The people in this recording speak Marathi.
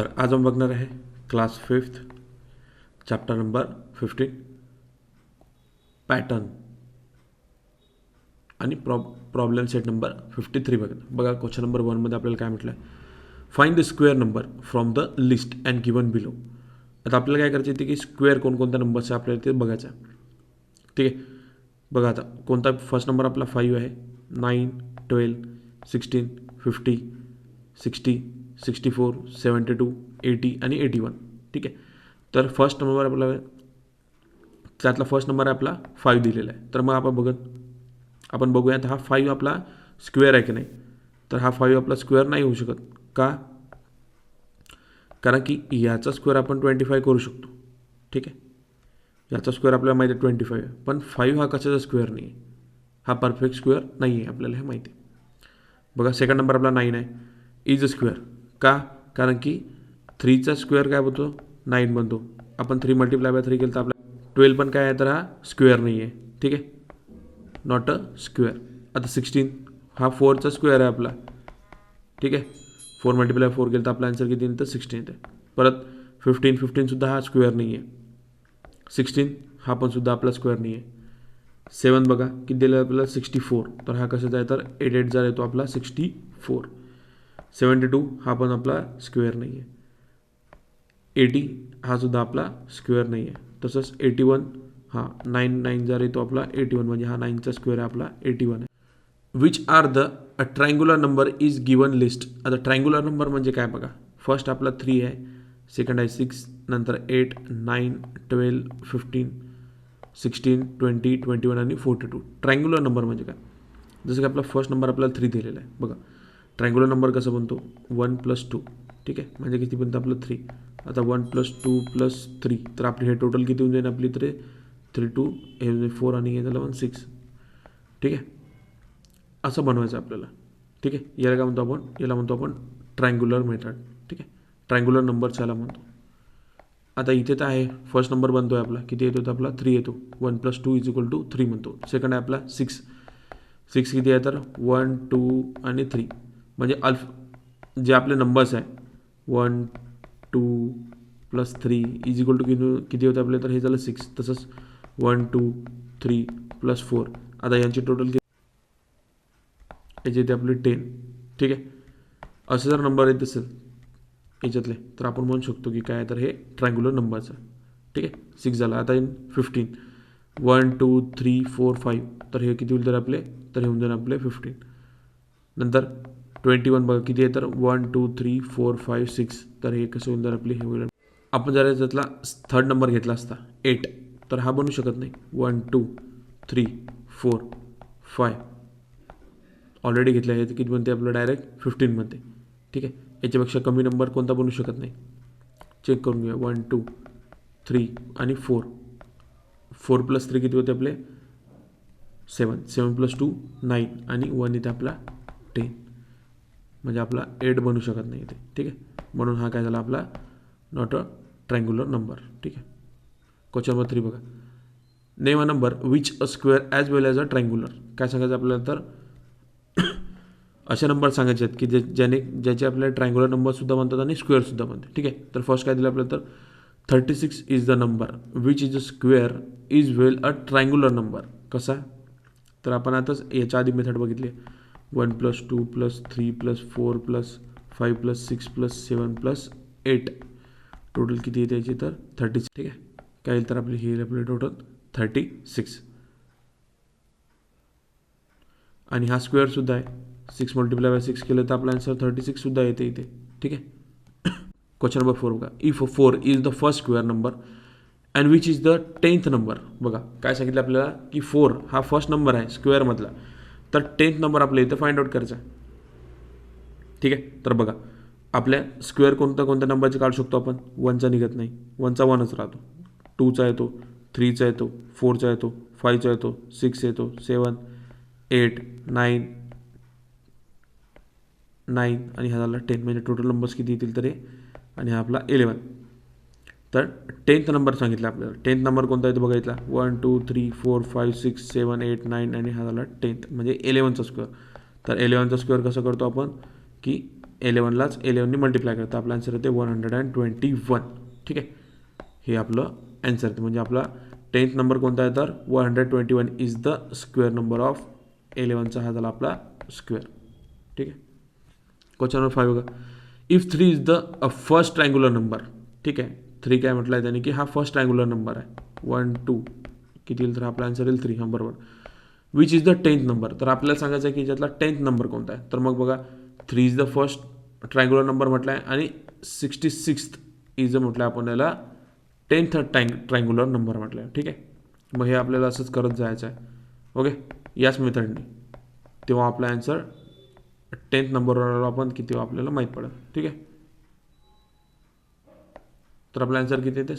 तर आज हम बघणार आहे class 5th chapter number 15 pattern आणि प्रॉब्लेम सेट नंबर 53 बघा क्वेश्चन नंबर 1 मध्ये आपल्याला काय म्हटलं आहे, find the square number from the list and given below. आता आपल्याला काय करायचं आहे की स्क्वेअर कोणकोणत्या नंबरचा आपल्याला ते बघायचं आहे. ठीक आहे, बघा आता कोणता फर्स्ट नंबर आपला 5 आहे, 9, 12, 16, 50, 60, 64, 72, 80 आणि 81. ठीक आहे, तर फर्स्ट नंबर आपला त्यातला फर्स्ट नंबर आहे आपला 5 दिलेला आहे. तर मग आपण बघूयात हा 5 आपला स्क्वेअर आहे की नाही. तर हा 5 आपला स्क्वेअर नाही होऊ शकत. का? कारण की याचा स्क्वेअर आपण 25 करू शकतो. ठीक आहे, याचा स्क्वेअर आपल्याला माहिती आहे 25 आहे, पण 5 हा कशाचा स्क्वेअर नाही आहे, हा परफेक्ट स्क्वेअर नाही आहे, आपल्याला हे माहिती आहे. बघा सेकंड नंबर आपला 9 आहे, इज अ स्क्वेअर. का? कारण की 3चा स्क्वेअर काय होतो, 9 बनतो. आपण 3 मल्टिप्लाय बाय 3 केलं तर आपला 12 पण काय आहे, तर हा स्क्वेअर नाही आहे. ठीक आहे, नॉट अ स्क्वेअर. आता 16 हा 4चा स्क्वेअर आहे आपला. ठीक आहे, 4 मल्टिप्लाय 4 केलं तर आपला आन्सर किती येतं, 16 येते. परत 15 सुद्धा हा स्क्वेअर नाही आहे. 16 हा पण सुद्धा आपला स्क्वेअर नाही आहे. 7 बघा किती दिलं आपल्याला, 64. तर हा कशाचा आहे, तर 8 जर येतो आपला 64. 72 हा पण आपला स्क्वेअर नाही आहे. 80 हा सुद्धा आपला स्क्वेअर नाही आहे. तसंच 81 हा 9 जर येतो आपला 81, म्हणजे हा 9चा स्क्वेअर आहे आपला 81 आहे. Which are the a triangular number is given list. आता ट्रायंग्युलर नंबर म्हणजे काय बघा, फर्स्ट आपला 3 आहे, सेकंड आहे 6, नंतर 8, 9, 12, 15, 16, 20, 21 आणि 42. ट्रायंग्युलर नंबर म्हणजे काय, जसं की आपला फर्स्ट नंबर आपल्याला 3 दिलेला आहे. बघा ट्रायंग्युलर नंबर कसं बनतो, 1 + 2. ठीक आहे, म्हणजे किती बनतं आपलं 3. आता 1 + 2 + 3, तर आपली हे टोटल किती होऊन जाईल आपली, तर 3 2 हे 4 आणि हे झालं 6. ठीक आहे, असं बनवायचं आपल्याला. ठीक आहे, याला काय म्हणतो आपण, याला म्हणतो आपण ट्रायंग्युलर मेथड. ठीक आहे, ट्रायंग्युलर नंबरचा याला म्हणतो. आता इथे तर आहे फर्स्ट नंबर बनतो आहे आपला, किती येतो, तर आपला 3 येतो. 1 + 2 = 3 म्हणतो. सेकंड आहे आपला 6 किती आहे, तर 1 2 आणि 3, म्हणजे जे आपले नंबर्स आहे 1 2 + 3 = किती होतं आपले, तर हे झालं 6. तसंच 1 2 3 + 4, आता यांची टोटल याचे ते आपले 10. ठीक आहे, असं जर नंबर येत असेल याच्यातले, तर आपण म्हणू शकतो की काय, तर हे ट्रायंग्युलर नंबरचं. ठीक आहे, 6 झाला. आता इन 15 1 2 3 4 5, तर हे किती होईल, तर आपले, तर हे होऊन जाईल आपले 15. नंतर 21 बघा किती आहे, तर 1 2 3 4 5 6, तर हे कसं होईल, तर आपले हे होईल. आपण जर याच्यातला थर्ड नंबर घेतला असता 8, तर हा बनू शकत नाही. 1 2 3 4 5 ऑलरेडी घेतलं आहे, तर किती बनते आपलं, डायरेक्ट 15 बनते. ठीक आहे, याच्यापेक्षा कमी नंबर कोणता बनू शकत नाही. चेक करून घेऊया. 1 2 3 आणि 4 + 3 किती होते आपले, 7 + 2 9 आणि 1 इथे आपला 10, म्हणजे आपला 8 बनू शकत नाही इथे. ठीक आहे, म्हणून हा काय झाला आपला नॉट अ ट्रायंग्युलर नंबर. ठीक आहे, क्वेश्चन नंबर 3 बघा, name a number which a square as well as a triangular. काय सांगायचं आपल्याला, तर असे नंबर सांगायचे आहेत की ज्याचे आपल्याला ट्रायंग्युलर नंबरसुद्धा म्हणतात आणि स्क्वेअरसुद्धा म्हणतात. ठीक आहे, तर फर्स्ट काय दिलं आपल्याला, तर 36 is the number which is a square is well a triangular number. कसा, तर आपण आताच याच्या आधी मेथड बघितली, 1 + 2 + 3 + 4 + 5 + 6 + 7 + 8, टोटल किती येते याची, तर 36. ठीक आहे, काय येईल, तर आपली ही येईल आपली टोटल 36. आणि हा स्क्वेअरसुद्धा आहे, 6 × 6 केलं तर आपला आन्सर 36 सुद्धा येते इथे. ठीक आहे, क्वेश्चन नंबर 4 बघा, if 4 is the first square number and which is the 10th number. बघा काय सांगितलं आपल्याला की 4 हा फर्स्ट नंबर आहे स्क्वेअरमधला, तर 10th नंबर आपल्या इथं फाइंड आउट करायचा. ठीक आहे, तर बघा आपल्या स्क्वेअर कोणत्या नंबरचे काढू शकतो आपण, 1चा निघत नाही, 1चा 1च राहतो, 2चा येतो, 3चा येतो, 4चा येतो, 5चा येतो, 6 येतो, 7 8 9 आणि हा झाला 10, म्हणजे टोटल नंबर्स किती येतील, तर हे, आणि हा आपला 11. तर 10th नंबर सांगितलं आपल्याला. 10th नंबर कोणता येतो बघा, 1 2 3 4 5 6 7 8 9 आणि हा झाला 10th, म्हणजे 11चा स्क्वेअर. तर 11चा स्क्वेअर कसं करतो आपण, की 11लाच 11ने मल्टिप्लाय करतं आपला आन्सर येते 121. ठीक आहे, हे आपलं आन्सर येतं. म्हणजे आपला 10th नंबर कोणता आहे तर 121 is the square number of 11चा हा झाला आपला स्क्वेअर. ठीक आहे. क्वेश्चन नंबर 5 बघा. If 3 is the first triangular number. ठीक आहे, 3 काय म्हटलं आहे त्याने की हा फर्स्ट ट्रायंग्युलर नंबर आहे. 1 2 किती येईल तर आपला आन्सर येईल 3. हां बरोबर. Which is the 10th number. तर आपल्याला सांगायचं आहे की याच्यातला 10th नंबर कोणता आहे. तर मग बघा 3 is the first triangular number म्हटलं आहे आणि 66th इज म्हटलं आपण याला 10th ट्रायंग्युलर नंबर म्हटलं आहे. ठीक आहे, मग हे आपल्याला असंच करत जायचं आहे. ओके, याच मेथडने तेव्हा आपला आन्सर 10th नंबरवर आपण किती आपल्याला माहीत पडेल. ठीक आहे, तर आपला आन्सर किती येते